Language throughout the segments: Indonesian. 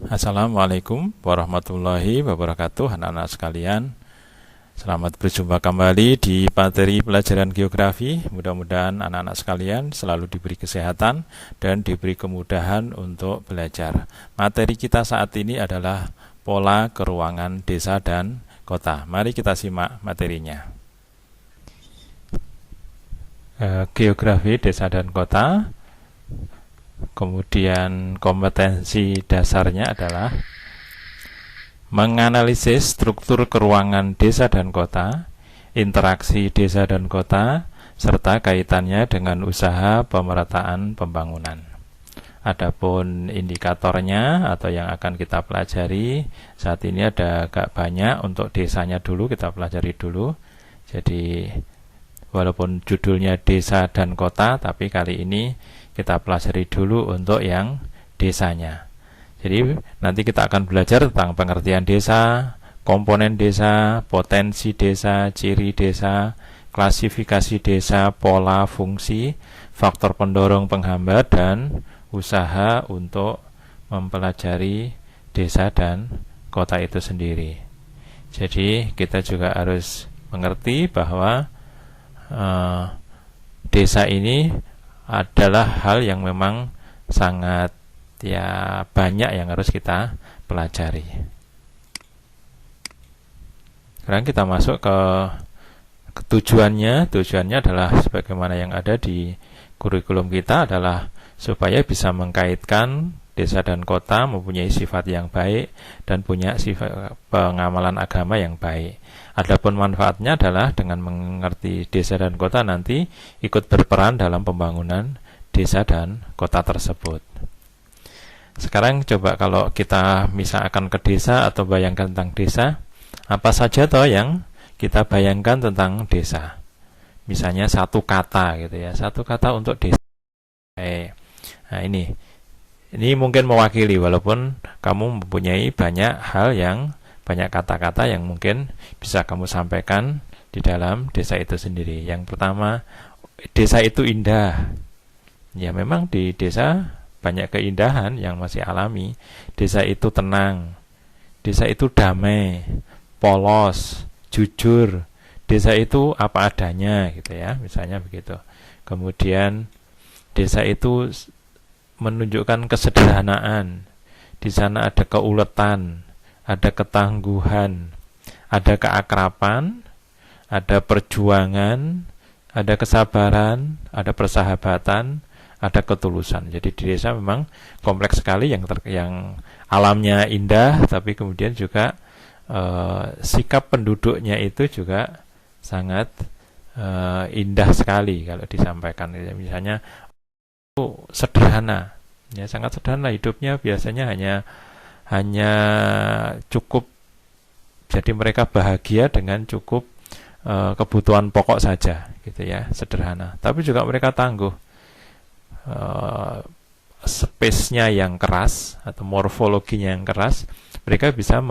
Assalamualaikum warahmatullahi wabarakatuh, anak-anak sekalian. Selamat berjumpa kembali di materi pelajaran geografi. Mudah-mudahan anak-anak sekalian selalu diberi kesehatan dan diberi kemudahan untuk belajar. Materi kita saat ini adalah pola keruangan desa dan kota. Mari kita simak materinya. Geografi desa dan kota. Kemudian kompetensi dasarnya adalah menganalisis struktur keruangan desa dan kota, interaksi desa dan kota, serta kaitannya dengan usaha pemerataan pembangunan. Adapun indikatornya atau yang akan kita pelajari saat ini ada agak banyak. Untuk desanya dulu kita pelajari dulu. Jadi walaupun judulnya desa dan kota, tapi kali ini kita pelajari dulu untuk yang desanya. Jadi nanti kita akan belajar tentang pengertian desa, komponen desa, potensi desa, ciri desa, klasifikasi desa, pola fungsi, faktor pendorong penghambat, dan usaha untuk mempelajari desa dan kota itu sendiri. Jadi kita juga harus mengerti bahwa desa ini adalah hal yang memang sangat banyak yang harus kita pelajari. Sekarang kita masuk ke tujuannya. Tujuannya adalah sebagaimana yang ada di kurikulum kita adalah supaya bisa mengkaitkan desa dan kota mempunyai sifat yang baik dan punya sifat pengamalan agama yang baik. Adapun manfaatnya adalah dengan mengerti desa dan kota nanti ikut berperan dalam pembangunan desa dan kota tersebut. Sekarang coba kalau kita misalkan ke desa atau bayangkan tentang desa, apa saja toh yang kita bayangkan tentang desa? Misalnya satu kata gitu ya, satu kata untuk desa. Nah ini mungkin mewakili, walaupun kamu mempunyai banyak kata-kata yang mungkin bisa kamu sampaikan di dalam desa itu sendiri. Yang pertama, desa itu indah. Ya memang di desa banyak keindahan yang masih alami. Desa itu tenang. Desa itu damai, polos, jujur. Desa itu apa adanya gitu ya, misalnya begitu. Kemudian desa itu menunjukkan kesederhanaan. Di sana ada keuletan, ada ketangguhan, ada keakraban, ada perjuangan, ada kesabaran, ada persahabatan, ada ketulusan. Jadi di desa memang kompleks sekali yang alamnya indah, tapi kemudian juga sikap penduduknya itu juga sangat indah sekali kalau disampaikan. Misalnya sederhana, ya sangat sederhana hidupnya, biasanya hanya cukup, jadi mereka bahagia dengan cukup kebutuhan pokok saja gitu ya, sederhana. Tapi juga mereka tangguh. Space-nya yang keras atau morfologinya yang keras, mereka bisa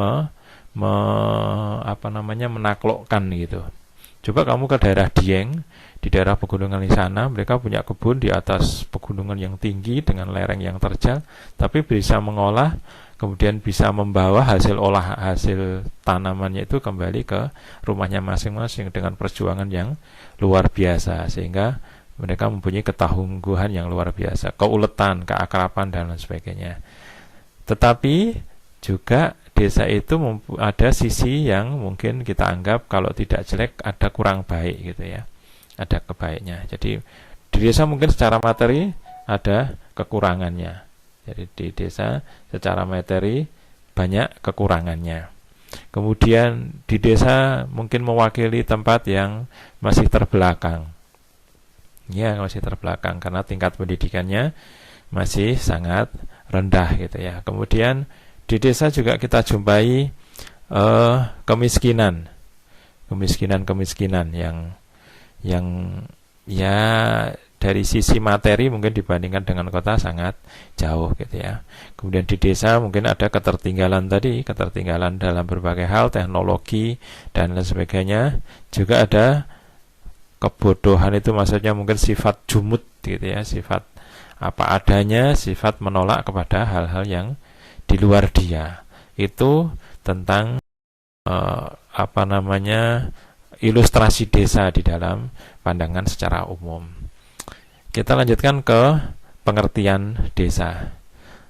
menaklukkan gitu. Coba kamu ke daerah Dieng, di daerah pegunungan di sana, mereka punya kebun di atas pegunungan yang tinggi dengan lereng yang terjal, tapi bisa mengolah, kemudian bisa membawa hasil tanamannya itu kembali ke rumahnya masing-masing dengan perjuangan yang luar biasa, sehingga mereka mempunyai ketangguhan yang luar biasa, keuletan, keakraban, dan lain sebagainya. Tetapi juga desa itu ada sisi yang mungkin kita anggap kalau tidak jelek, ada kurang baik gitu ya, ada kebaiknya. Jadi di desa mungkin secara materi ada kekurangannya. Jadi di desa secara materi banyak kekurangannya. Kemudian di desa mungkin mewakili tempat yang masih terbelakang. Ya, masih terbelakang karena tingkat pendidikannya masih sangat rendah gitu ya. Kemudian di desa juga kita jumpai kemiskinan yang ya dari sisi materi mungkin dibandingkan dengan kota sangat jauh gitu ya. Kemudian di desa mungkin ada ketertinggalan dalam berbagai hal, teknologi dan lain sebagainya. Juga ada kebodohan, itu maksudnya mungkin sifat jumut gitu ya, sifat apa adanya, sifat menolak kepada hal-hal yang di luar dia. Itu tentang ilustrasi desa di dalam pandangan secara umum. Kita lanjutkan ke pengertian desa.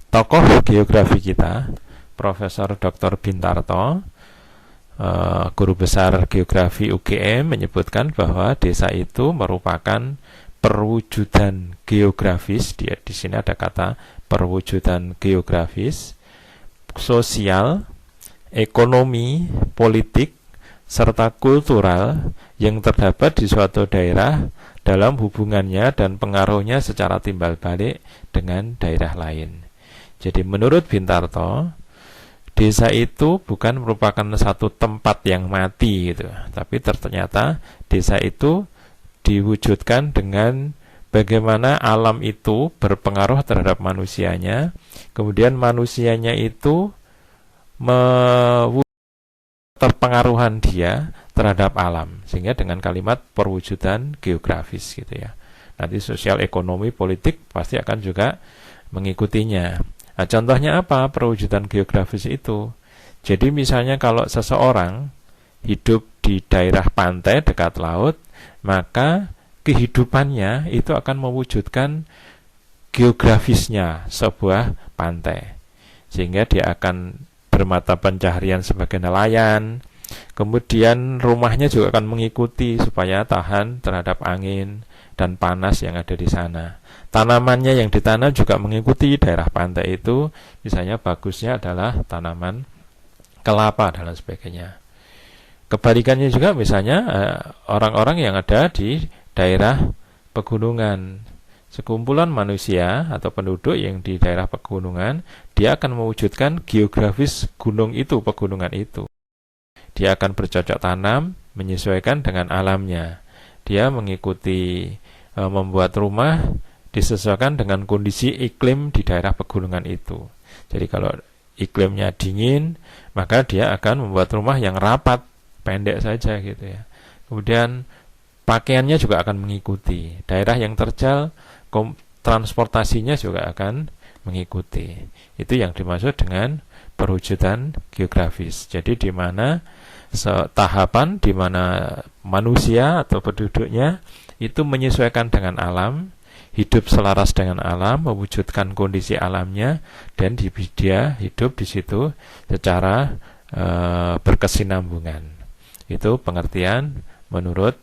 Tokoh geografi kita, Profesor Dr. Bintarto, guru besar geografi UGM, menyebutkan bahwa desa itu merupakan perwujudan geografis. Di sini ada kata perwujudan geografis, sosial, ekonomi, politik, serta kultural yang terdapat di suatu daerah dalam hubungannya dan pengaruhnya secara timbal balik dengan daerah lain. Jadi menurut Bintarto, desa itu bukan merupakan satu tempat yang mati gitu, tapi ternyata desa itu diwujudkan dengan bagaimana alam itu berpengaruh terhadap manusianya, kemudian manusianya itu terpengaruhan dia terhadap alam, sehingga dengan kalimat perwujudan geografis gitu ya. Nanti sosial, ekonomi, politik pasti akan juga mengikutinya. Nah, contohnya apa perwujudan geografis itu? Jadi misalnya kalau seseorang hidup di daerah pantai dekat laut, maka kehidupannya itu akan mewujudkan geografisnya sebuah pantai, sehingga dia akan bermata pencaharian sebagai nelayan. Kemudian rumahnya juga akan mengikuti supaya tahan terhadap angin dan panas yang ada di sana. Tanamannya yang ditanam juga mengikuti daerah pantai itu. Misalnya bagusnya adalah tanaman kelapa dan lain sebagainya. Kebalikannya juga misalnya orang-orang yang ada di daerah pegunungan. Sekumpulan manusia atau penduduk yang di daerah pegunungan, dia akan mewujudkan geografis gunung itu, pegunungan itu. Dia akan bercocok tanam, menyesuaikan dengan alamnya. Dia mengikuti membuat rumah disesuaikan dengan kondisi iklim di daerah pegunungan itu. Jadi kalau iklimnya dingin, maka dia akan membuat rumah yang rapat, pendek saja gitu ya. Kemudian pakaiannya juga akan mengikuti. Daerah yang terjal, transportasinya juga akan mengikuti. Itu yang dimaksud dengan perwujudan geografis. Jadi di mana tahapan di mana manusia atau penduduknya itu menyesuaikan dengan alam, hidup selaras dengan alam, mewujudkan kondisi alamnya, dan dia hidup di situ secara berkesinambungan. Itu pengertian menurut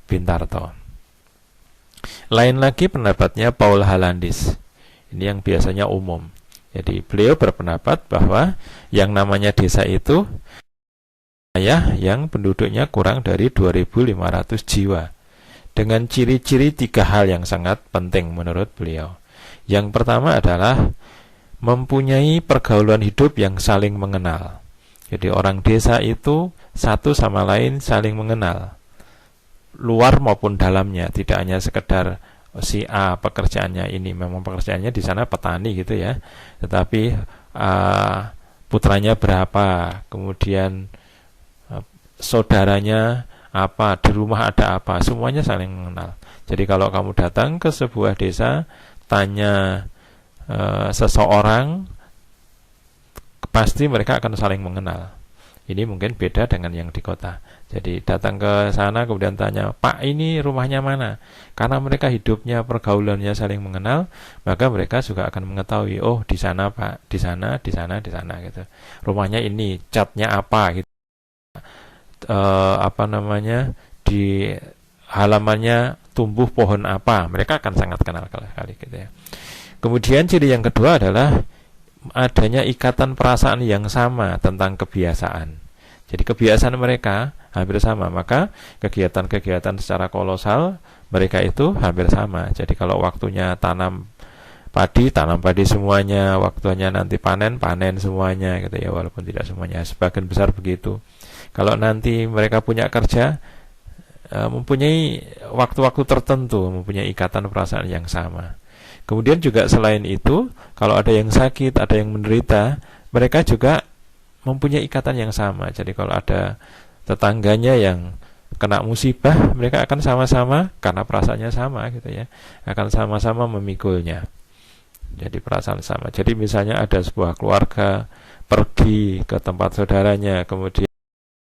Bintarto. Lain lagi pendapatnya Paul Halandis. Ini yang biasanya umum. Jadi beliau berpendapat bahwa yang namanya desa itu wilayah yang penduduknya kurang dari 2.500 jiwa. Dengan ciri-ciri 3 hal yang sangat penting menurut beliau. Yang pertama adalah mempunyai pergaulan hidup yang saling mengenal. Jadi orang desa itu satu sama lain saling mengenal, luar maupun dalamnya, tidak hanya sekedar si A pekerjaannya ini, memang pekerjaannya di sana petani gitu ya, tetapi putranya berapa, kemudian saudaranya apa, di rumah ada apa, semuanya saling mengenal. Jadi kalau kamu datang ke sebuah desa, tanya seseorang, pasti mereka akan saling mengenal. Ini mungkin beda dengan yang di kota. Jadi datang ke sana kemudian tanya, Pak ini rumahnya mana? Karena mereka hidupnya, pergaulannya saling mengenal, maka mereka juga akan mengetahui, oh di sana Pak, di sana, di sana, di sana gitu. Rumahnya ini, catnya apa gitu. Di halamannya tumbuh pohon apa, mereka akan sangat kenal sekali gitu ya. Kemudian ciri yang kedua adalah adanya ikatan perasaan yang sama tentang kebiasaan. Jadi kebiasaan mereka hampir sama, maka kegiatan-kegiatan secara kolosal mereka itu hampir sama. Jadi kalau waktunya tanam padi semuanya, waktunya nanti panen semuanya gitu ya, walaupun tidak semuanya, sebagian besar begitu. Kalau nanti mereka punya kerja, mempunyai waktu-waktu tertentu, mempunyai ikatan perasaan yang sama. Kemudian juga selain itu, kalau ada yang sakit, ada yang menderita, mereka juga mempunyai ikatan yang sama. Jadi kalau ada tetangganya yang kena musibah, mereka akan sama-sama, karena perasaannya sama gitu ya, akan sama-sama memikulnya. jadi perasaan sama. Jadi misalnya ada sebuah keluarga pergi ke tempat saudaranya, kemudian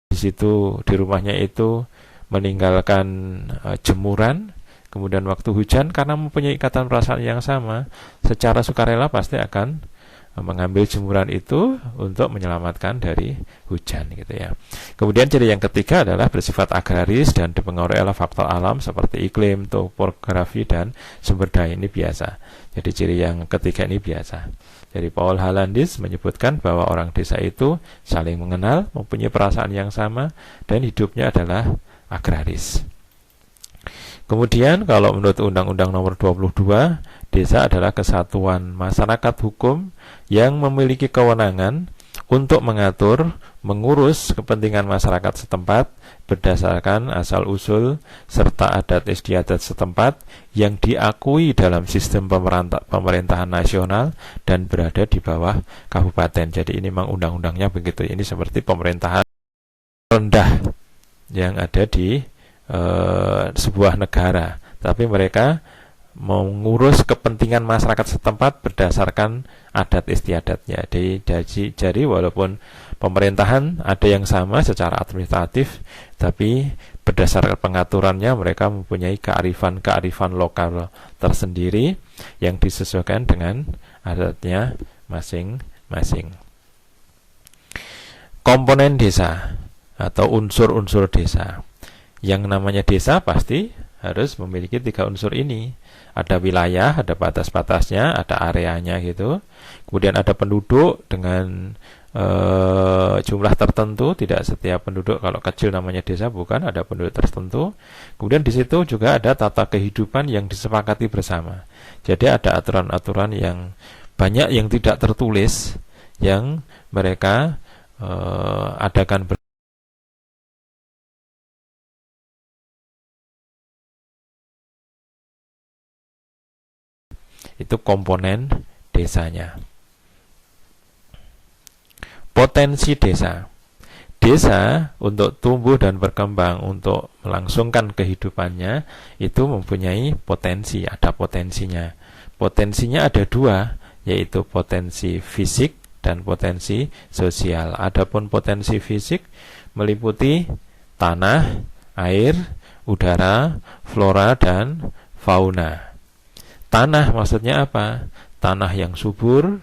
di situ di rumahnya itu meninggalkan jemuran, kemudian waktu hujan, karena mempunyai ikatan perasaan yang sama, secara sukarela pasti akan mengambil jemuran itu untuk menyelamatkan dari hujan gitu ya. Kemudian ciri yang ketiga adalah bersifat agraris dan dipengaruhi oleh faktor alam seperti iklim, topografi, dan sumber daya. Ini biasa. Jadi ciri yang ketiga ini biasa. Jadi Paul Halandis menyebutkan bahwa orang desa itu saling mengenal, mempunyai perasaan yang sama, dan hidupnya adalah agraris. Kemudian kalau menurut Undang-Undang Nomor 22, desa adalah kesatuan masyarakat hukum yang memiliki kewenangan untuk mengatur, mengurus kepentingan masyarakat setempat berdasarkan asal-usul serta adat istiadat setempat yang diakui dalam sistem pemerintahan nasional dan berada di bawah kabupaten. Jadi ini memang undang-undangnya begitu. Ini seperti pemerintahan rendah yang ada di sebuah negara, tapi mereka mengurus kepentingan masyarakat setempat berdasarkan adat istiadatnya. Jadi walaupun pemerintahan ada yang sama secara administratif, tapi berdasarkan pengaturannya mereka mempunyai kearifan lokal tersendiri yang disesuaikan dengan adatnya masing-masing. Komponen desa atau unsur-unsur desa. Yang namanya desa pasti harus memiliki 3 unsur ini. Ada wilayah, ada batas-batasnya, ada areanya gitu. Kemudian ada penduduk dengan jumlah tertentu. Tidak setiap penduduk kalau kecil namanya desa, bukan, ada penduduk tertentu. Kemudian di situ juga ada tata kehidupan yang disepakati bersama. Jadi ada aturan-aturan yang banyak yang tidak tertulis yang mereka adakan bersama. Itu komponen desanya. Potensi desa. Desa untuk tumbuh dan berkembang, untuk melangsungkan kehidupannya, itu mempunyai potensi, ada potensinya. Potensinya ada 2, yaitu potensi fisik dan potensi sosial. Adapun potensi fisik meliputi tanah, air, udara, flora, dan fauna. Tanah maksudnya apa? Tanah yang subur,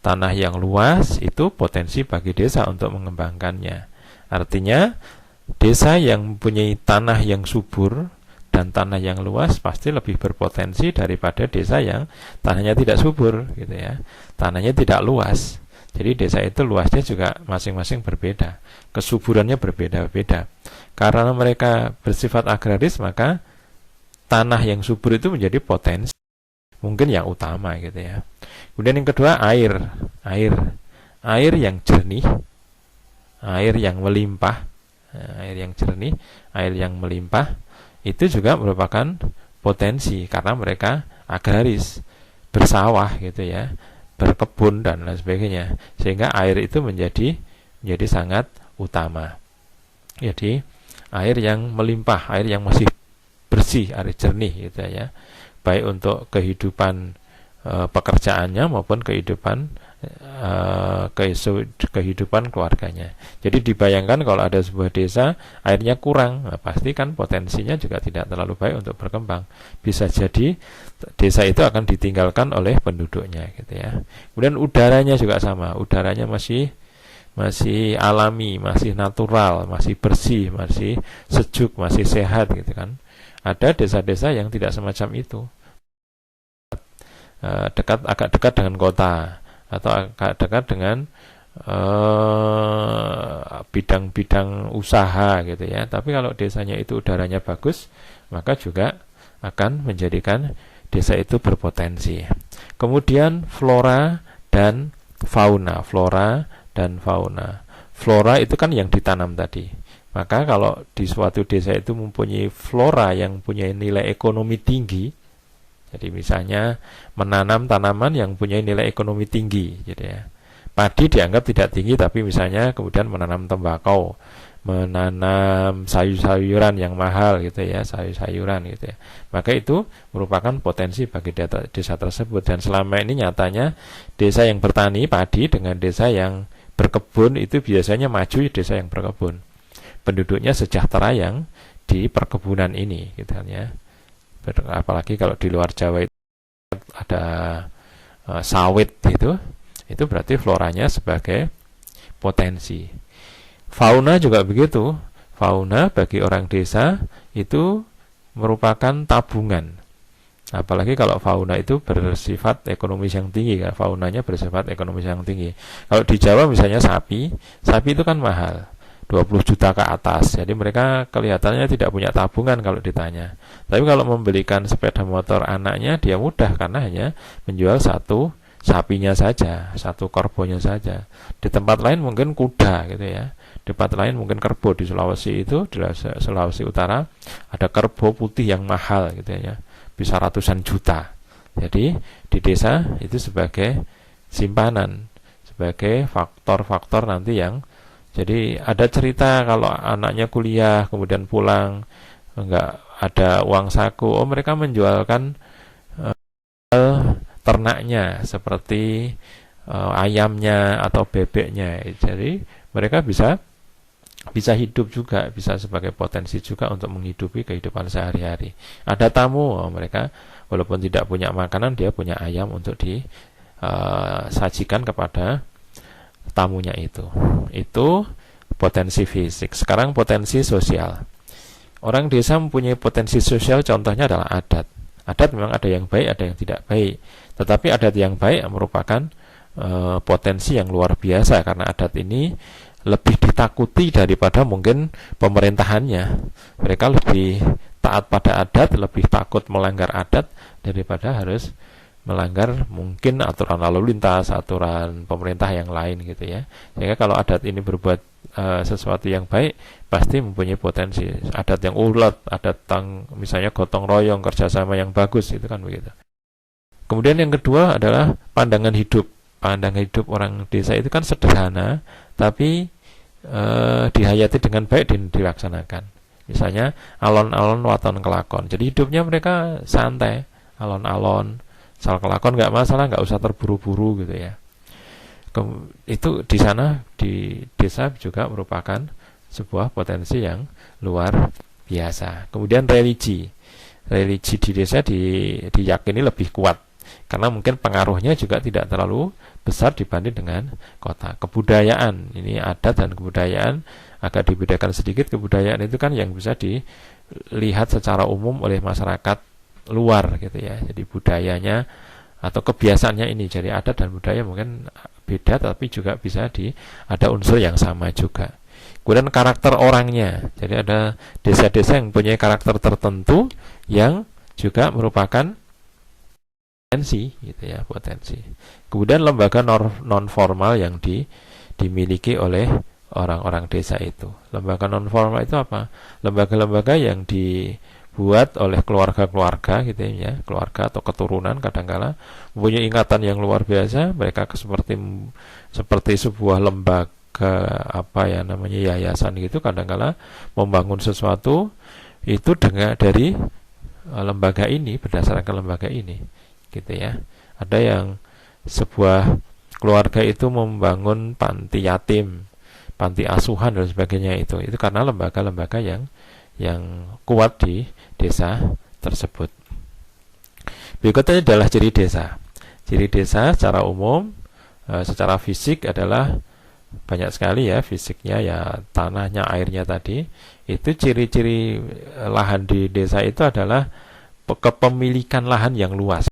tanah yang luas, itu potensi bagi desa untuk mengembangkannya. Artinya, desa yang mempunyai tanah yang subur dan tanah yang luas pasti lebih berpotensi daripada desa yang tanahnya tidak subur, gitu ya. Tanahnya tidak luas. Jadi desa itu luasnya juga masing-masing berbeda, kesuburannya berbeda-beda. Karena mereka bersifat agraris, maka tanah yang subur itu menjadi potensi, mungkin yang utama gitu ya. Kemudian yang kedua, air yang jernih, air yang melimpah, air yang jernih, air yang melimpah, itu juga merupakan potensi karena mereka agraris, bersawah gitu ya, berkebun dan lain sebagainya, sehingga air itu menjadi sangat utama. Jadi air yang melimpah, air yang masih bersih, air jernih gitu ya, baik untuk kehidupan pekerjaannya maupun kehidupan keluarganya. Jadi dibayangkan kalau ada sebuah desa airnya kurang, nah pasti kan potensinya juga tidak terlalu baik untuk berkembang. Bisa jadi desa itu akan ditinggalkan oleh penduduknya gitu ya. Kemudian udaranya juga sama, udaranya masih alami, masih natural, masih bersih, masih sejuk, masih sehat gitu kan. Ada desa-desa yang tidak semacam itu, agak dekat dengan kota atau agak dekat dengan bidang-bidang usaha gitu ya. Tapi kalau desanya itu udaranya bagus, maka juga akan menjadikan desa itu berpotensi. Kemudian flora dan fauna. Flora itu kan yang ditanam tadi. Maka kalau di suatu desa itu mempunyai flora yang punya nilai ekonomi tinggi, jadi misalnya menanam tanaman yang punya nilai ekonomi tinggi gitu ya. Padi dianggap tidak tinggi, tapi misalnya kemudian menanam tembakau, menanam sayur-sayuran yang mahal gitu ya, sayur-sayuran gitu ya. Maka itu merupakan potensi bagi desa tersebut. Dan selama ini nyatanya desa yang bertani padi dengan desa yang berkebun itu biasanya maju desa yang berkebun. Penduduknya sejahtera yang di perkebunan ini gitu kan ya. Apalagi kalau di luar Jawa itu ada sawit itu berarti floranya sebagai potensi. Fauna juga begitu. Fauna bagi orang desa itu merupakan tabungan. Apalagi kalau fauna itu bersifat ekonomis yang tinggi, kan? Faunanya bersifat ekonomis yang tinggi. Kalau di Jawa misalnya sapi itu kan mahal, 20 juta ke atas. Jadi mereka kelihatannya tidak punya tabungan kalau ditanya. Tapi kalau membelikan sepeda motor anaknya, dia mudah karena hanya menjual satu sapinya saja, satu korbonya saja. Di tempat lain mungkin kuda gitu ya. Di tempat lain mungkin kerbau. Di Sulawesi itu, di Sulawesi Utara ada kerbau putih yang mahal gitu ya. Bisa ratusan juta. Jadi di desa itu sebagai simpanan, sebagai faktor-faktor nanti yang jadi ada cerita kalau anaknya kuliah kemudian pulang enggak ada uang saku, mereka menjualkan ternaknya seperti ayamnya atau bebeknya. Jadi mereka bisa hidup juga, bisa sebagai potensi juga untuk menghidupi kehidupan sehari-hari. Ada tamu, mereka walaupun tidak punya makanan, dia punya ayam untuk disajikan kepada tamunya itu. Itu potensi fisik. Sekarang potensi sosial. Orang desa mempunyai potensi sosial, contohnya adalah adat. Adat memang ada yang baik, ada yang tidak baik. Tetapi adat yang baik merupakan potensi yang luar biasa, karena adat ini lebih ditakuti daripada mungkin pemerintahannya. Mereka lebih taat pada adat, lebih takut melanggar adat daripada harus melanggar mungkin aturan lalu lintas, aturan pemerintah yang lain gitu ya. Sehingga kalau adat ini berbuat sesuatu yang baik, pasti mempunyai potensi. Adat yang ulet, adat misalnya gotong royong, kerjasama yang bagus, itu kan begitu. Kemudian yang kedua adalah pandangan hidup. Pandangan hidup orang desa itu kan sederhana, tapi dihayati dengan baik dan dilaksanakan. Misalnya alon-alon waton kelakon. Jadi hidupnya mereka santai, alon-alon, asal kelakon nggak masalah, nggak usah terburu-buru gitu ya. Itu di sana di desa juga merupakan sebuah potensi yang luar biasa. Kemudian religi di desa diyakini lebih kuat karena mungkin pengaruhnya juga tidak terlalu besar dibanding dengan kota. Kebudayaan, ini adat dan kebudayaan agak dibedakan sedikit. Kebudayaan itu kan yang bisa dilihat secara umum oleh masyarakat luar gitu ya. Jadi budayanya atau kebiasaannya ini, jadi adat dan budaya mungkin beda, tapi juga bisa ada unsur yang sama juga. Kemudian karakter orangnya, jadi ada desa-desa yang punya karakter tertentu yang juga merupakan potensi gitu ya, potensi. Kemudian lembaga non formal yang dimiliki oleh orang-orang desa itu. Lembaga non formal itu apa? Lembaga-lembaga yang dibuat oleh keluarga-keluarga gitu ya, keluarga atau keturunan kadangkala mempunyai ingatan yang luar biasa. Mereka seperti sebuah lembaga yayasan gitu, kadangkala membangun sesuatu itu dari lembaga ini, berdasarkan lembaga ini gitu ya. Ada yang sebuah keluarga itu membangun panti yatim, panti asuhan dan sebagainya, itu karena lembaga-lembaga yang kuat di desa tersebut. Berikutnya adalah ciri desa. Ciri desa secara umum, secara fisik adalah banyak sekali ya fisiknya, ya tanahnya, airnya tadi. Itu ciri-ciri lahan di desa itu adalah kepemilikan lahan yang luas.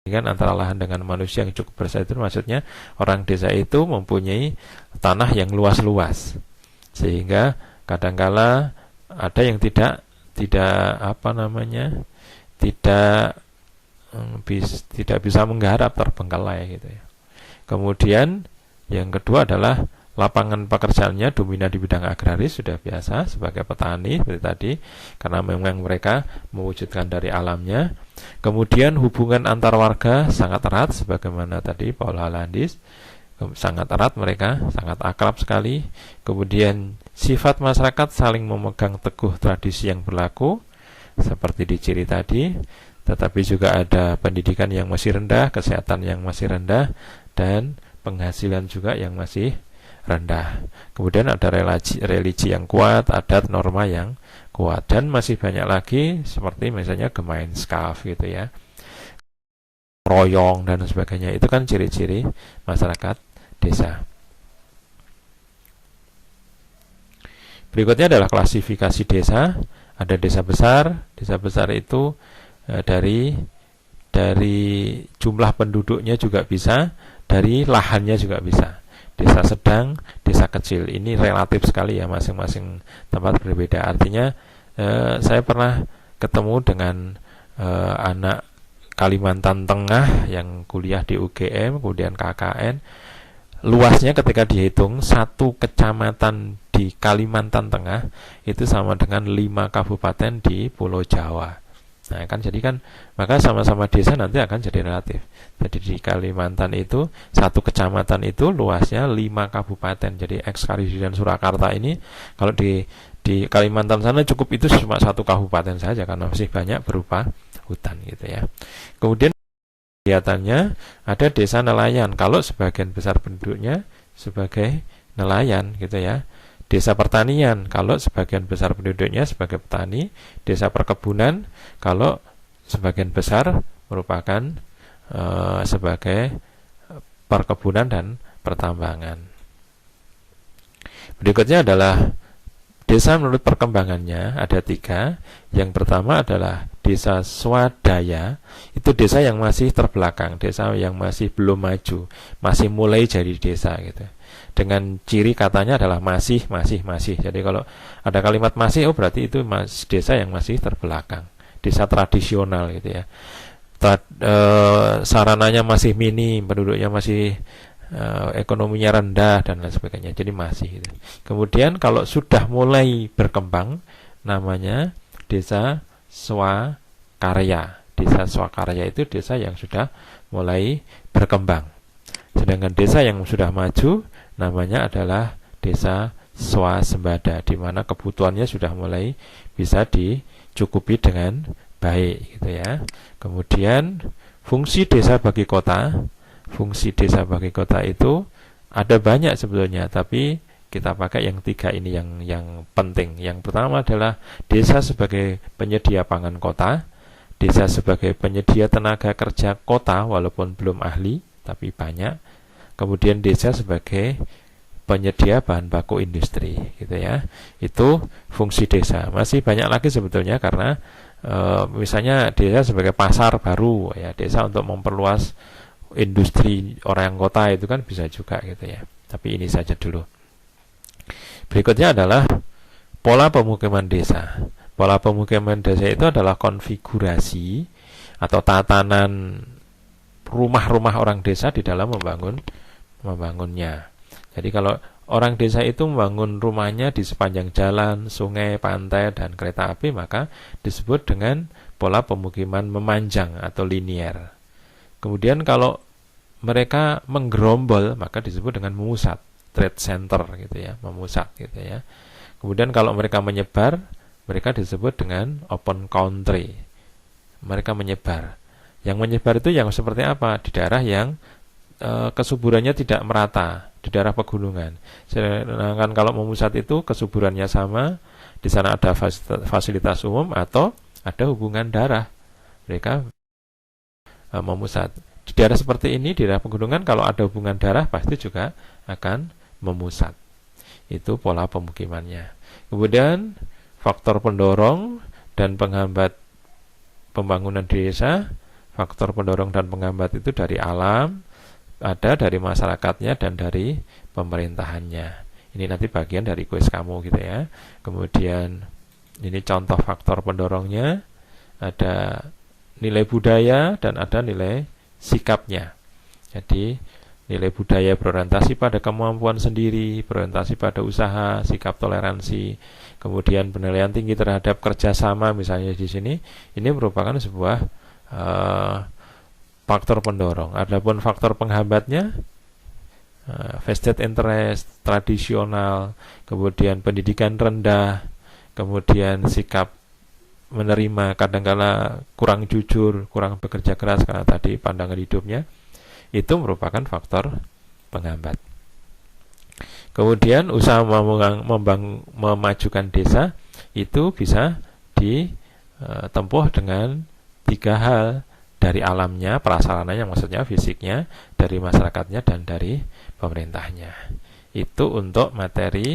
Kan antara lahan dengan manusia yang cukup besar itu maksudnya orang desa itu mempunyai tanah yang luas-luas, sehingga kadangkala ada yang tidak bisa menggarap, terbengkalai gitu ya. Kemudian yang kedua adalah lapangan pekerjaannya dominan di bidang agraris, sudah biasa sebagai petani seperti tadi, karena memang mereka mewujudkan dari alamnya. Kemudian hubungan antar warga sangat erat sebagaimana tadi Paul Halandis. sangat erat mereka, sangat akrab sekali. Kemudian sifat masyarakat saling memegang teguh tradisi yang berlaku seperti di ciri tadi, tetapi juga ada pendidikan yang masih rendah, kesehatan yang masih rendah, dan penghasilan juga yang masih rendah. Kemudian ada religi yang kuat, adat norma yang kuat, dan masih banyak lagi seperti misalnya Gemeinschaft gitu ya, royong dan sebagainya. Itu kan ciri-ciri masyarakat desa. Berikutnya adalah klasifikasi desa. Ada desa besar. Desa besar itu dari jumlah penduduknya juga bisa, dari lahannya juga bisa. Desa sedang, desa kecil, ini relatif sekali ya, masing-masing tempat berbeda. Artinya saya pernah ketemu dengan anak Kalimantan Tengah yang kuliah di UGM, kemudian KKN. Luasnya ketika dihitung, satu kecamatan di Kalimantan Tengah itu sama dengan 5 kabupaten di Pulau Jawa. Nah kan, jadi kan maka sama-sama desa nanti akan jadi relatif. Jadi di Kalimantan itu satu kecamatan itu luasnya 5 kabupaten. Jadi Ekskarisi dan Surakarta ini kalau di Kalimantan sana cukup itu cuma satu kabupaten saja karena masih banyak berupa hutan gitu ya. Kemudian kegiatannya ada desa nelayan, kalau sebagian besar penduduknya sebagai nelayan gitu ya. Desa pertanian, kalau sebagian besar penduduknya sebagai petani. Desa perkebunan, kalau sebagian besar merupakan sebagai perkebunan dan pertambangan. Berikutnya adalah desa menurut perkembangannya, ada 3. Yang pertama adalah desa swadaya, itu desa yang masih terbelakang, desa yang masih belum maju, masih mulai jadi desa gitu. Dengan ciri katanya adalah masih. Jadi kalau ada kalimat masih, berarti itu desa yang masih terbelakang, desa tradisional gitu ya. Sarananya masih minim, penduduknya masih ekonominya rendah dan lain sebagainya. Jadi masih gitu. Kemudian kalau sudah mulai berkembang, namanya desa swakarya. Desa swakarya itu desa yang sudah mulai berkembang. Sedangkan desa yang sudah maju namanya adalah desa swasembada, di mana kebutuhannya sudah mulai bisa dicukupi dengan baik gitu ya. Kemudian fungsi desa bagi kota. Fungsi desa bagi kota itu ada banyak sebetulnya, tapi kita pakai yang 3 ini yang penting. Yang pertama adalah desa sebagai penyedia pangan kota, desa sebagai penyedia tenaga kerja kota walaupun belum ahli tapi banyak. Kemudian desa sebagai penyedia bahan baku industri gitu ya. Itu fungsi desa. Masih banyak lagi sebetulnya, karena misalnya desa sebagai pasar baru ya, desa untuk memperluas industri orang kota, itu kan bisa juga gitu ya. Tapi ini saja dulu. Berikutnya adalah pola pemukiman desa. Pola pemukiman desa itu adalah konfigurasi atau tatanan rumah-rumah orang desa di dalam membangunnya. Jadi kalau orang desa itu membangun rumahnya di sepanjang jalan, sungai, pantai, dan kereta api, maka disebut dengan pola pemukiman memanjang atau linier. Kemudian kalau mereka menggerombol, maka disebut dengan memusat, trade center gitu ya, memusat gitu ya. Kemudian kalau mereka menyebar, mereka disebut dengan open country. Mereka menyebar. Yang menyebar itu yang seperti apa? Di daerah yang kesuburannya tidak merata, di daerah pegunungan. Sedangkan kalau memusat itu kesuburannya sama, di sana ada fasilitas umum atau ada hubungan darah. Mereka memusat. Di daerah seperti ini, di daerah pegunungan, kalau ada hubungan darah pasti juga akan memusat. Itu pola pemukimannya. Kemudian faktor pendorong dan penghambat pembangunan desa. Faktor pendorong dan penghambat itu dari alam, ada dari masyarakatnya, dan dari pemerintahannya. Ini nanti bagian dari kuis kamu gitu ya. Kemudian ini contoh faktor pendorongnya, ada nilai budaya dan ada nilai sikapnya. Jadi nilai budaya berorientasi pada kemampuan sendiri, berorientasi pada usaha, sikap toleransi. Kemudian penilaian tinggi terhadap kerjasama, misalnya di sini, ini merupakan sebuah faktor pendorong. Adapun faktor penghambatnya vested interest, tradisional, kemudian pendidikan rendah, kemudian sikap menerima, kadangkala kurang jujur, kurang bekerja keras karena tadi pandangan hidupnya, itu merupakan faktor penghambat. Kemudian usaha memajukan desa itu bisa ditempuh dengan 3 hal, dari alamnya, prasarananya, maksudnya fisiknya, dari masyarakatnya, dan dari pemerintahnya. Itu untuk materi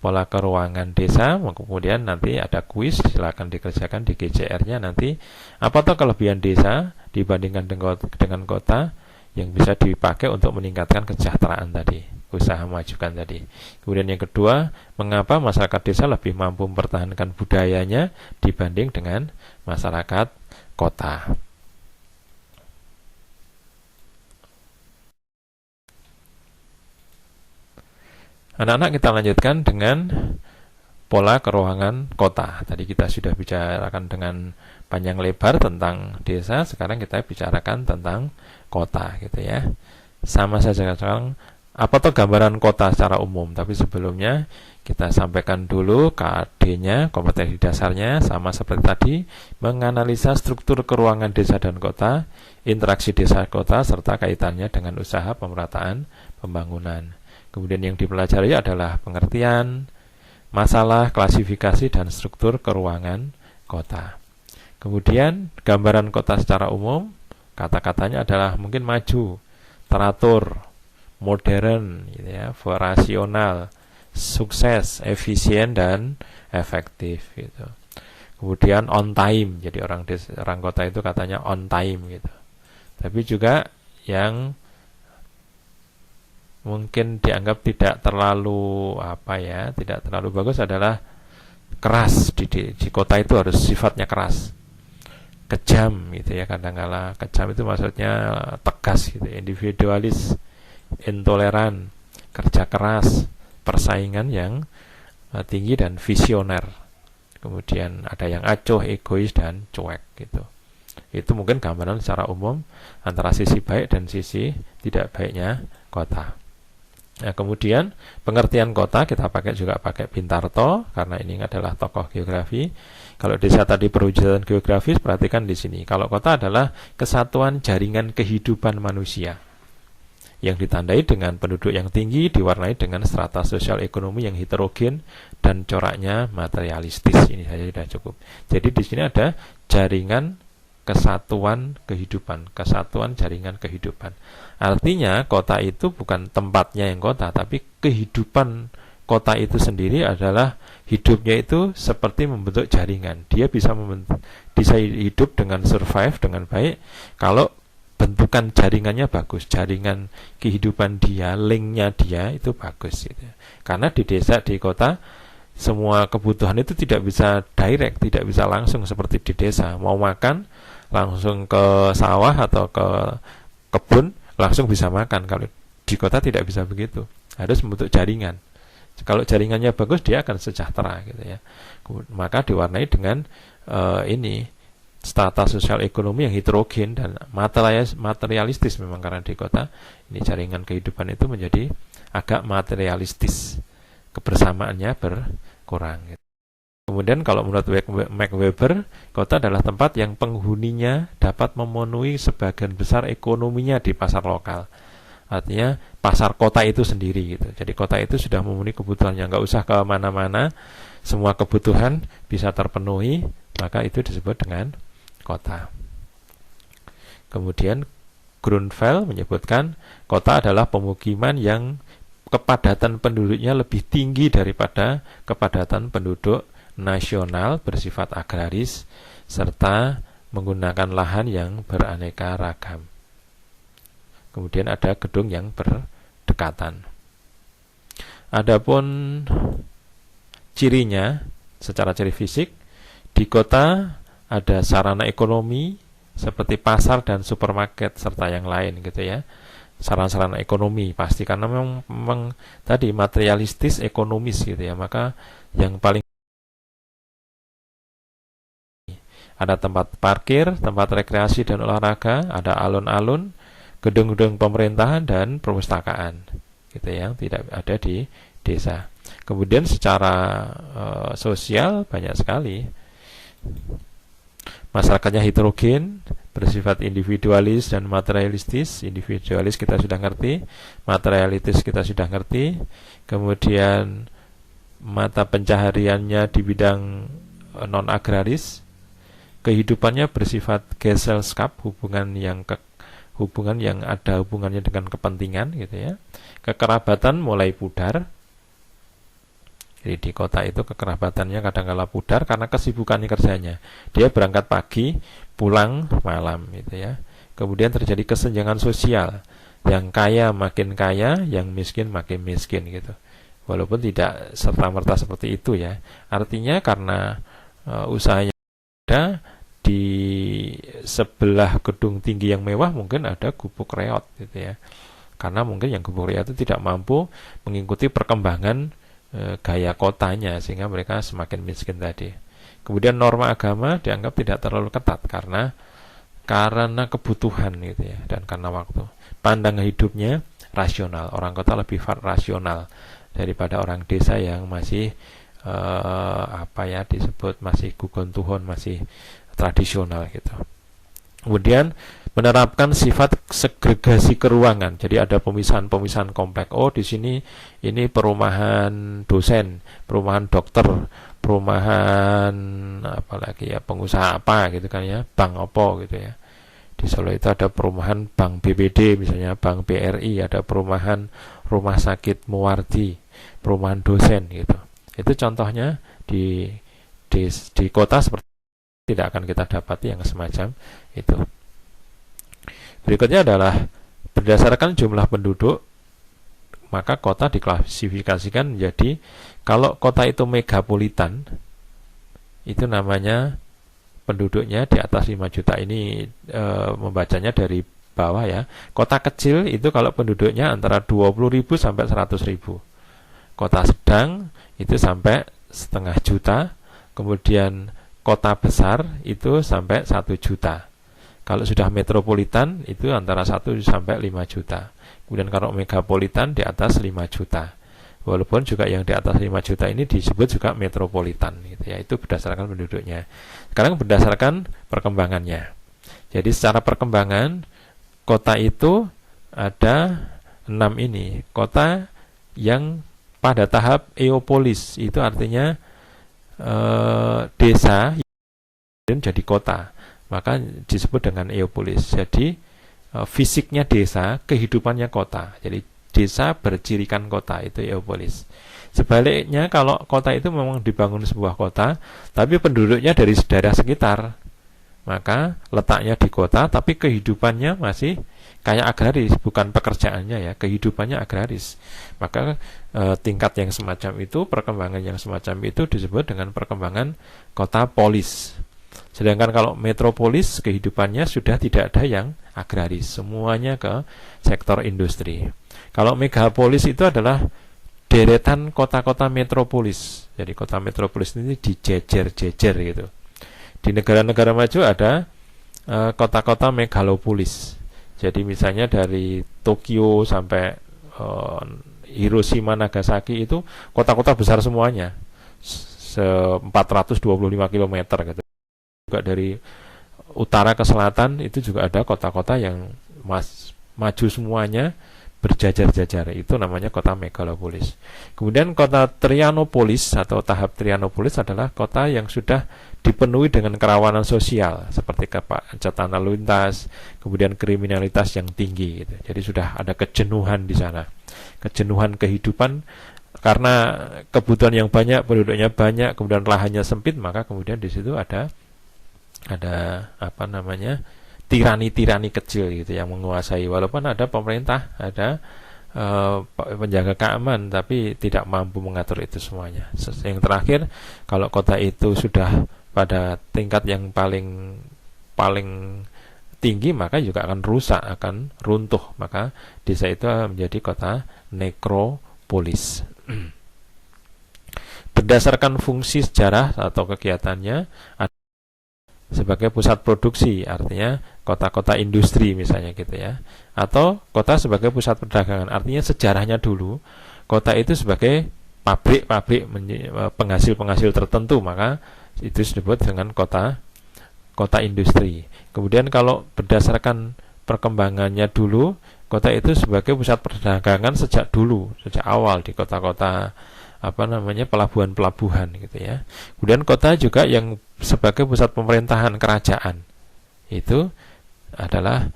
pola keuangan desa. Kemudian nanti ada kuis, silakan dikerjakan di GCR-nya nanti. Apa tuh kelebihan desa dibandingkan dengan kota yang bisa dipakai untuk meningkatkan kesejahteraan tadi, usaha majukan tadi. Kemudian yang kedua, mengapa masyarakat desa lebih mampu mempertahankan budayanya dibanding dengan masyarakat kota. Anak-anak, kita lanjutkan dengan pola keruangan kota. Tadi kita sudah bicarakan dengan panjang lebar tentang desa, sekarang kita bicarakan tentang kota gitu ya. Sama saja sekarang, apa tuh gambaran kota secara umum, tapi sebelumnya kita sampaikan dulu KD-nya, kompetensi dasarnya, sama seperti tadi, menganalisa struktur keruangan desa dan kota, interaksi desa kota, serta kaitannya dengan usaha pemerataan pembangunan. Kemudian yang dipelajari adalah pengertian, masalah, klasifikasi, dan struktur keruangan kota. Kemudian gambaran kota secara umum, kata-katanya adalah mungkin maju, teratur, modern, gitu ya, rasional, sukses, efisien, dan efektif gitu. Kemudian on time, jadi orang kota itu katanya on time gitu. Tapi juga yang mungkin dianggap tidak terlalu tidak terlalu bagus adalah keras. Di kota itu harus sifatnya keras, kejam gitu ya, kadang-kala kejam itu maksudnya tegas gitu, individualis, intoleran, kerja keras, persaingan yang tinggi dan visioner. Kemudian ada yang acuh, egois, dan cuek gitu. Itu mungkin gambaran secara umum antara sisi baik dan sisi tidak baiknya kota. Nah, kemudian pengertian kota kita juga pakai Bintarto karena ini adalah tokoh geografi. Kalau desa tadi perwujudan geografis, perhatikan di sini. Kalau kota adalah kesatuan jaringan kehidupan manusia yang ditandai dengan penduduk yang tinggi, diwarnai dengan strata sosial ekonomi yang heterogen dan coraknya materialistis. Ini saja sudah cukup. Jadi di sini ada jaringan kesatuan kehidupan, kesatuan jaringan kehidupan. Artinya kota itu bukan tempatnya yang kota, tapi kehidupan kota itu sendiri adalah hidupnya itu seperti membentuk jaringan. Dia bisa hidup dengan survive dengan baik kalau bentukan jaringannya bagus, jaringan kehidupan dia, linknya dia itu bagus gitu. Karena di desa, di kota, semua kebutuhan itu tidak bisa direct, tidak bisa langsung seperti di desa. Mau makan langsung ke sawah atau ke kebun langsung bisa makan. Kalau di kota tidak bisa begitu, harus membentuk jaringan. Kalau jaringannya bagus, dia akan sejahtera gitu ya. Maka diwarnai dengan strata sosial ekonomi yang heterogen dan materialistis. Memang karena di kota ini jaringan kehidupan itu menjadi agak materialistis, kebersamaannya berkurang gitu. Kemudian kalau menurut Max Weber, kota adalah tempat yang penghuninya dapat memenuhi sebagian besar ekonominya di pasar lokal. Artinya pasar kota itu sendiri gitu. Jadi kota itu sudah memenuhi kebutuhannya, nggak usah ke mana-mana, semua kebutuhan bisa terpenuhi, maka itu disebut dengan kota. Kemudian Grunfeld menyebutkan kota adalah pemukiman yang kepadatan penduduknya lebih tinggi daripada kepadatan penduduk nasional bersifat agraris serta menggunakan lahan yang beraneka ragam. Kemudian ada gedung yang berdekatan. Adapun cirinya secara ciri fisik, di kota ada sarana ekonomi seperti pasar dan supermarket serta yang lain gitu ya. Sarana-sarana ekonomi pasti karena memang tadi materialistis ekonomis gitu ya. Maka yang paling ada tempat parkir, tempat rekreasi dan olahraga, ada alun-alun, gedung-gedung pemerintahan dan perpustakaan gitu yang tidak ada di desa. Kemudian secara sosial banyak sekali. Masyarakatnya heterogen, bersifat individualis dan materialistis. Individualis kita sudah ngerti, materialistis kita sudah ngerti. Kemudian mata pencahariannya di bidang non-agraris. Kehidupannya bersifat Gesellschaft, hubungan yang ada hubungannya dengan kepentingan gitu ya. Kekerabatan mulai pudar. Jadi di kota itu kekerabatannya kadang-kala pudar karena kesibukannya kerjanya. Dia berangkat pagi, pulang malam gitu ya. Kemudian terjadi kesenjangan sosial. Yang kaya makin kaya, yang miskin makin miskin gitu. Walaupun tidak serta-merta seperti itu ya. Artinya karena usahanya ada di sebelah gedung tinggi yang mewah mungkin ada gubuk reot gitu ya. Karena mungkin yang gubuk reot itu tidak mampu mengikuti perkembangan gaya kotanya sehingga mereka semakin miskin tadi. Kemudian norma agama dianggap tidak terlalu ketat karena kebutuhan gitu ya dan karena waktu. Pandangan hidupnya rasional. Orang kota lebih rasional daripada orang desa yang masih disebut masih gugon tuhon, masih tradisional gitu. Kemudian menerapkan sifat segregasi keruangan. Jadi ada pemisahan-pemisahan kompleks. Oh, di sini ini perumahan dosen, perumahan dokter, perumahan pengusaha apa gitu kan ya, bank opo gitu ya. Di Solo itu ada perumahan Bank BPD misalnya, Bank BRI, ada perumahan Rumah Sakit Muwardi, perumahan dosen gitu. Itu contohnya di kota seperti tidak akan kita dapati yang semacam itu. Berikutnya adalah berdasarkan jumlah penduduk, maka kota diklasifikasikan menjadi, kalau kota itu megapolitan, itu namanya penduduknya di atas 5 juta. Ini membacanya dari bawah ya. Kota kecil itu kalau penduduknya antara 20.000 sampai 100.000. Kota sedang itu sampai setengah juta. Kemudian kota besar itu sampai 1 juta. Kalau sudah metropolitan itu antara 1 sampai 5 juta. Kemudian kalau megapolitan di atas 5 juta. Walaupun juga yang di atas 5 juta ini disebut juga metropolitan gitu ya. Itu berdasarkan penduduknya. Sekarang berdasarkan perkembangannya. Jadi secara perkembangan kota itu ada 6 ini. Kota yang pada tahap eopolis, itu artinya desa yang jadi kota, maka disebut dengan eopolis. Jadi fisiknya desa, kehidupannya kota. Jadi desa bercirikan kota, itu eopolis. Sebaliknya kalau kota itu memang dibangun sebuah kota, tapi penduduknya dari daerah sekitar, maka letaknya di kota, tapi kehidupannya masih kayak agraris, bukan pekerjaannya ya, kehidupannya agraris. Maka tingkat yang semacam itu, perkembangan yang semacam itu disebut dengan perkembangan kota polis. Sedangkan kalau metropolis, kehidupannya sudah tidak ada yang agraris, semuanya ke sektor industri. Kalau megapolis itu adalah deretan kota-kota metropolis. Jadi kota metropolis ini dijejer-jejer gitu. Di negara-negara maju ada kota-kota megalopolis. Jadi misalnya dari Tokyo sampai Hiroshima, Nagasaki itu kota-kota besar semuanya, 425 km gitu. Juga dari utara ke selatan itu juga ada kota-kota yang maju semuanya, berjajar-jajar. Itu namanya kota megalopolis. Kemudian kota Trianopolis atau tahap Trianopolis adalah kota yang sudah dipenuhi dengan kerawanan sosial seperti kemacetan lalu lintas, kemudian kriminalitas yang tinggi gitu. Jadi sudah ada kejenuhan di sana. Kejenuhan kehidupan karena kebutuhan yang banyak, penduduknya banyak, kemudian lahannya sempit, maka kemudian di situ ada tirani-tirani kecil gitu yang menguasai. Walaupun ada pemerintah, ada penjaga keamanan, tapi tidak mampu mengatur itu semuanya. Yang terakhir, kalau kota itu sudah pada tingkat yang paling tinggi, maka juga akan rusak, akan runtuh. Maka desa itu menjadi kota nekropolis. Berdasarkan fungsi sejarah atau kegiatannya, sebagai pusat produksi, artinya kota-kota industri misalnya gitu ya, atau kota sebagai pusat perdagangan, artinya sejarahnya dulu kota itu sebagai pabrik-pabrik penghasil-penghasil tertentu, maka itu disebut dengan kota industri. Kemudian kalau berdasarkan perkembangannya dulu, kota itu sebagai pusat perdagangan sejak dulu, sejak awal di kota-kota pelabuhan-pelabuhan gitu ya. Kemudian kota juga yang sebagai pusat pemerintahan kerajaan, itu adalah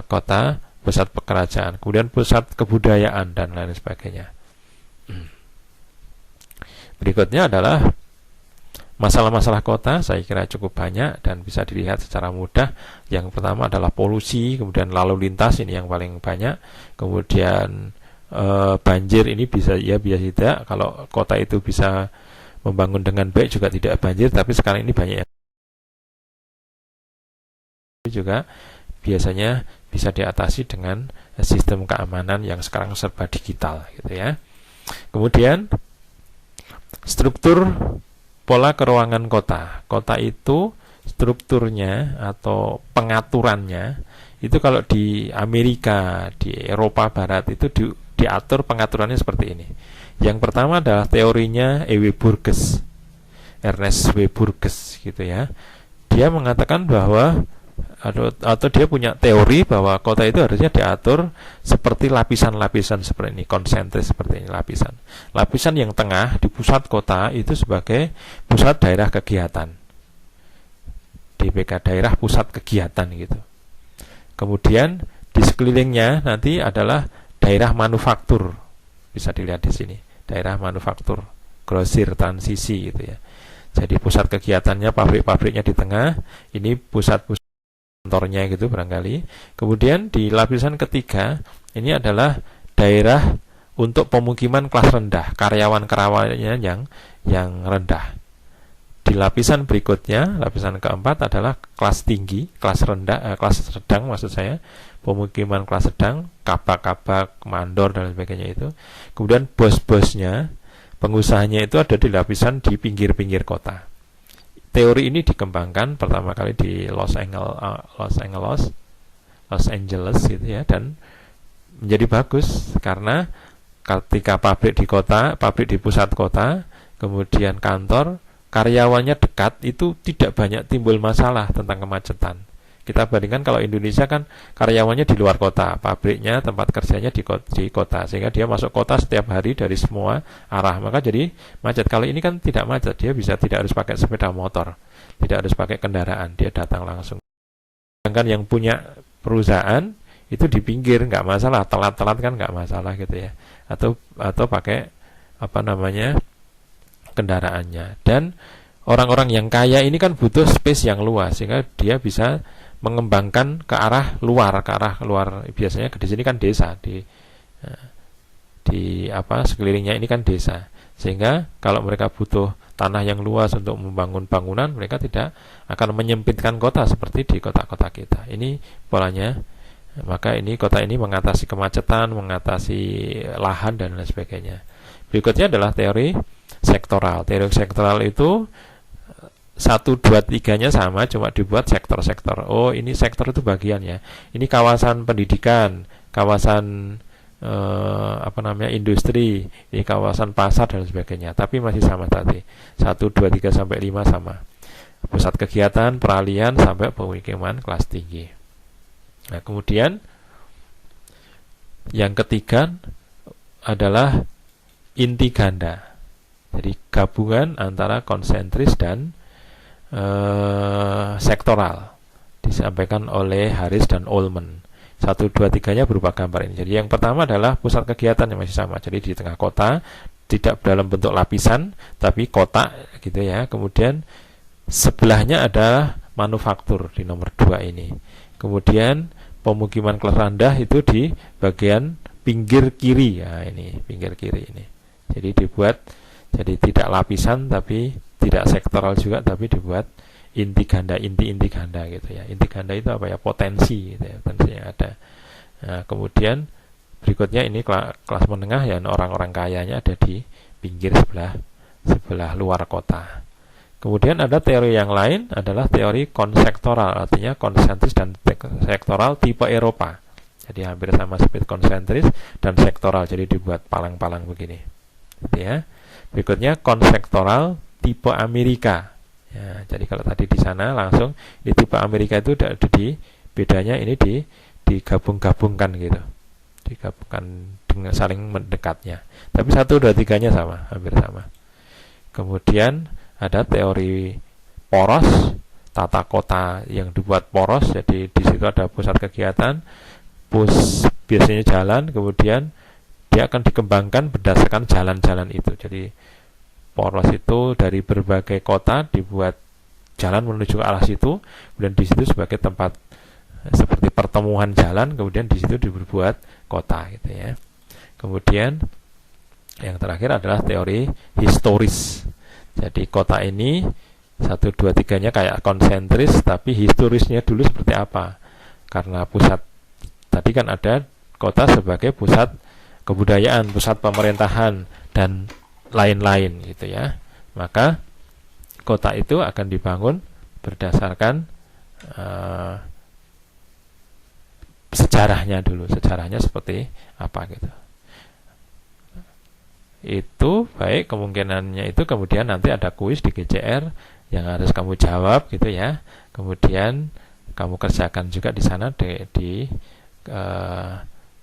kota pusat pekerjaan. Kemudian pusat kebudayaan dan lain sebagainya. Berikutnya adalah masalah-masalah kota. Saya kira cukup banyak dan bisa dilihat secara mudah. Yang pertama adalah polusi, kemudian lalu lintas, ini yang paling banyak. Kemudian banjir, ini bisa tidak. Kalau kota itu bisa membangun dengan baik juga tidak banjir, tapi sekarang ini banyak yang juga biasanya bisa diatasi dengan sistem keamanan yang sekarang serba digital gitu ya. Kemudian struktur pola keruangan kota. Kota itu strukturnya atau pengaturannya itu kalau di Amerika, di Eropa Barat itu diatur pengaturannya seperti ini. Yang pertama adalah teorinya Ernest W. Burgess gitu ya. Dia mengatakan bahwa atau dia punya teori bahwa kota itu harusnya diatur seperti lapisan-lapisan seperti ini, konsentris seperti ini, lapisan. Lapisan yang tengah di pusat kota itu sebagai pusat daerah kegiatan. DPK, daerah pusat kegiatan gitu. Kemudian di sekelilingnya nanti adalah daerah manufaktur, bisa dilihat di sini, daerah manufaktur, grosir, transisi gitu ya. Jadi pusat kegiatannya, pabrik-pabriknya di tengah, ini pusat-pusat kantornya gitu barangkali. Kemudian di lapisan ketiga ini adalah daerah untuk pemukiman kelas rendah, karyawan-karyawannya yang rendah. Di lapisan berikutnya, lapisan keempat adalah kelas tinggi, kelas rendah, kelas sedang maksud saya, pemukiman kelas sedang, kabak-kabak, mandor dan sebagainya itu. Kemudian bos-bosnya, pengusahanya itu ada di lapisan di pinggir-pinggir kota. Teori ini dikembangkan pertama kali di Los Angeles gitu ya, dan menjadi bagus karena ketika pabrik di pusat kota, kemudian kantor, karyawannya dekat, itu tidak banyak timbul masalah tentang kemacetan. Kita bandingkan kalau Indonesia kan karyawannya di luar kota, pabriknya, tempat kerjanya di kota, sehingga dia masuk kota setiap hari dari semua arah, maka jadi macet. Kalau ini kan tidak macet, dia tidak harus pakai sepeda motor, tidak harus pakai kendaraan, dia datang langsung. Sedangkan yang punya perusahaan itu di pinggir, nggak masalah, telat-telat kan nggak masalah gitu ya, atau pakai kendaraannya. Dan orang-orang yang kaya ini kan butuh space yang luas, sehingga dia bisa mengembangkan ke arah luar. Biasanya di sini kan desa, di sekelilingnya ini kan desa, sehingga kalau mereka butuh tanah yang luas untuk membangun bangunan, mereka tidak akan menyempitkan kota seperti di kota-kota kita. Ini polanya. Maka kota ini mengatasi kemacetan, mengatasi lahan dan lain sebagainya. Berikutnya adalah teori sektoral. Teori sektoral itu 1, 2, 3-nya sama, cuma dibuat sektor-sektor. Oh, ini sektor itu bagian ya. Ini kawasan pendidikan, kawasan industri, ini kawasan pasar dan sebagainya. Tapi masih sama tadi. 1, 2, 3 sampai 5 sama. Pusat kegiatan, peralihan sampai pemukiman kelas tinggi. Nah, kemudian yang ketiga adalah inti ganda. Jadi gabungan antara konsentris dan sektoral, disampaikan oleh Harris dan Ullman. 1, 2, 3-nya berupa gambar ini. Jadi yang pertama adalah pusat kegiatan yang masih sama, jadi di tengah kota, tidak dalam bentuk lapisan tapi kotak gitu ya. Kemudian sebelahnya ada manufaktur di nomor 2 ini. Kemudian pemukiman kelas rendah itu di bagian pinggir kiri ya, ini pinggir kiri ini. Jadi dibuat jadi tidak lapisan tapi tidak sektoral juga, tapi dibuat inti ganda gitu ya. Inti ganda itu apa ya? Potensi gitu ya, potensi yang ada. Nah, kemudian berikutnya ini kelas menengah ya, orang-orang kayanya ada di pinggir sebelah luar kota. Kemudian ada teori yang lain adalah teori konsektoral, artinya konsentris dan sektoral tipe Eropa. Jadi hampir sama seperti konsentris dan sektoral, jadi dibuat palang-palang begini. Gitu ya. Berikutnya konsektoral tipe Amerika. Ya, jadi kalau tadi di sana langsung di tipe Amerika itu bedanya ini digabung-gabungkan gitu. Digabungkan dengan saling mendekatnya. Tapi 1, 2, 3-nya sama, hampir sama. Kemudian ada teori poros, tata kota yang dibuat poros, jadi di situ ada pusat kegiatan, biasanya jalan, kemudian dia akan dikembangkan berdasarkan jalan-jalan itu. Jadi poros itu dari berbagai kota dibuat jalan menuju ke arah situ, kemudian di situ sebagai tempat seperti pertemuan jalan, kemudian di situ dibuat kota gitu ya. Kemudian yang terakhir adalah teori historis. Jadi kota ini 1, 2, 3-nya kayak konsentris, tapi historisnya dulu seperti apa? Karena pusat tadi kan ada kota sebagai pusat kebudayaan, pusat pemerintahan dan lain-lain gitu ya. Maka kota itu akan dibangun berdasarkan sejarahnya dulu, sejarahnya seperti apa gitu. Itu baik, kemungkinannya itu kemudian nanti ada kuis di GCR yang harus kamu jawab gitu ya. Kemudian kamu kerjakan juga di sana di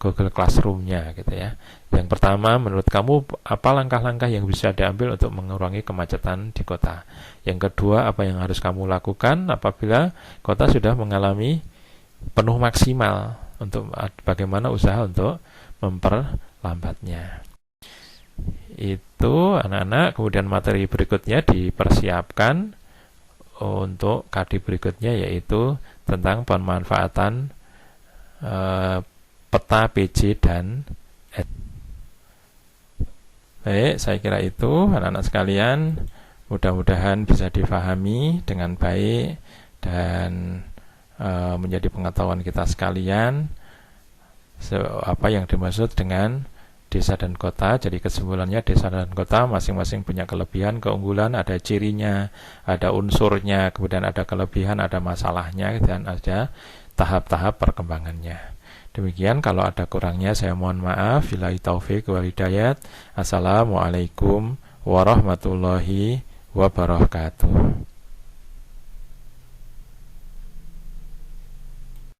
Google Classroom-nya gitu ya. Yang pertama, menurut kamu apa langkah-langkah yang bisa diambil untuk mengurangi kemacetan di kota? Yang kedua, apa yang harus kamu lakukan apabila kota sudah mengalami penuh maksimal, untuk bagaimana usaha untuk memperlambatnya. Itu anak-anak. Kemudian materi berikutnya dipersiapkan untuk KD berikutnya, yaitu tentang pemanfaatan peta PJ dan baik, saya kira itu anak-anak sekalian, mudah-mudahan bisa difahami dengan baik dan menjadi pengetahuan kita sekalian apa yang dimaksud dengan desa dan kota. Jadi kesimpulannya, desa dan kota masing-masing punya kelebihan, keunggulan, ada cirinya, ada unsurnya, kemudian ada kelebihan, ada masalahnya, dan ada tahap-tahap perkembangannya. Demikian, kalau ada kurangnya saya mohon maaf. Billahi taufik wal hidayat. Assalamualaikum warahmatullahi wabarakatuh.